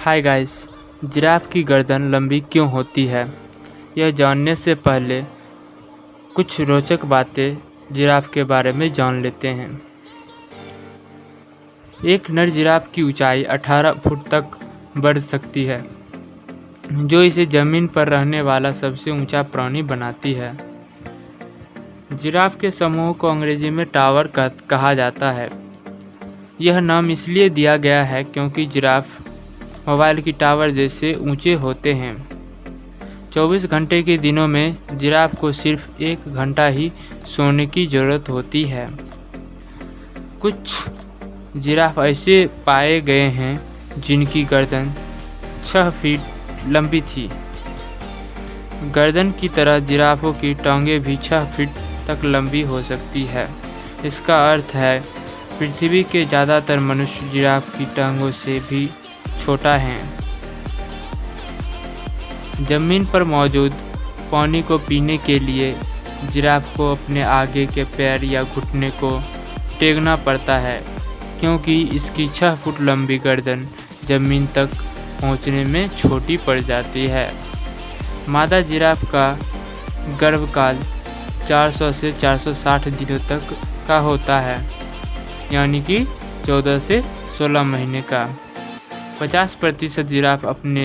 Hi guys, giraffe की गर्दन लंबी क्यों होती है? यह जानने से पहले कुछ रोचक बातें जिराफ के बारे में जान लेते हैं। एक नर जिराफ की ऊंचाई 18 फुट तक बढ़ सकती है, जो इसे जमीन पर रहने वाला सबसे ऊंचा प्राणी बनाती है। जिराफ के समूह को अंग्रेजी में टावर कहा जाता है। यह नाम इसलिए दिया गया है क्योंकि जिराफ मोबाइल की टावर जैसे ऊंचे होते हैं। 24 घंटे के दिनों में जिराफ को सिर्फ 1 घंटा ही सोने की ज़रूरत होती है। कुछ जिराफ ऐसे पाए गए हैं जिनकी गर्दन 6 फीट लंबी थी। गर्दन की तरह जिराफों की टांगें भी 6 फीट तक लंबी हो सकती है। इसका अर्थ है पृथ्वी के ज़्यादातर मनुष्य जिराफ की टांगों से भी छोटा है। जमीन पर मौजूद पानी को पीने के लिए जिराफ को अपने आगे के पैर या घुटने को टेकना पड़ता है, क्योंकि इसकी 6 फुट लंबी गर्दन जमीन तक पहुंचने में छोटी पड़ जाती है। मादा जिराफ का गर्भकाल 400 से 460 दिनों तक का होता है, यानी कि 14 से 16 महीने का। 50% जिराफ अपने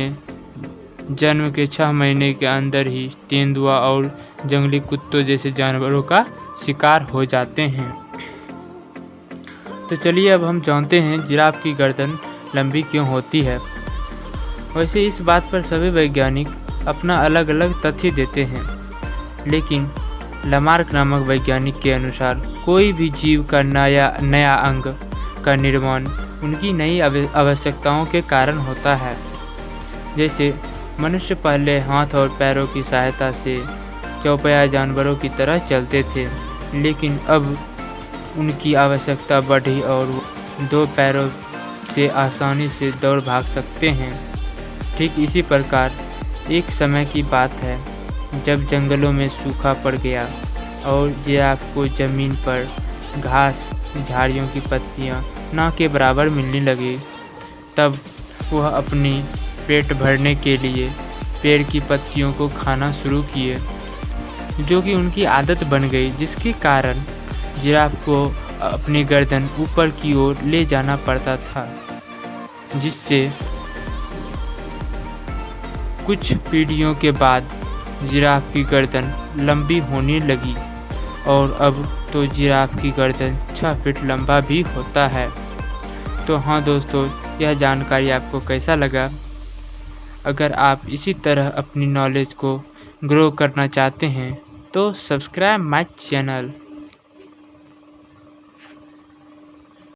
जन्म के 6 महीने के अंदर ही तेंदुआ और जंगली कुत्तों जैसे जानवरों का शिकार हो जाते हैं। तो चलिए अब हम जानते हैं जिराफ की गर्दन लंबी क्यों होती है। वैसे इस बात पर सभी वैज्ञानिक अपना अलग अलग तथ्य देते हैं, लेकिन लामार्क नामक वैज्ञानिक के अनुसार कोई भी जीव का नया अंग का निर्माण उनकी नई आवश्यकताओं के कारण होता है। जैसे मनुष्य पहले हाथ और पैरों की सहायता से चौपाया जानवरों की तरह चलते थे, लेकिन अब उनकी आवश्यकता बढ़ी और 2 पैरों से आसानी से दौड़ भाग सकते हैं। ठीक इसी प्रकार एक समय की बात है जब जंगलों में सूखा पड़ गया और जिराफ को जमीन पर घास, झाड़ियों की पत्तियां ना के बराबर मिलने लगी। तब वह अपनी पेट भरने के लिए पेड़ की पत्तियों को खाना शुरू किए, जो कि उनकी आदत बन गई, जिसके कारण जिराफ को अपनी गर्दन ऊपर की ओर ले जाना पड़ता था, जिससे कुछ पीढ़ियों के बाद जिराफ की गर्दन लंबी होने लगी और अब तो जिराफ की गर्दन 6 फीट लंबा भी होता है। तो हाँ दोस्तों, यह जानकारी आपको कैसा लगा? अगर आप इसी तरह अपनी नॉलेज को ग्रो करना चाहते हैं तो सब्सक्राइब माय चैनल।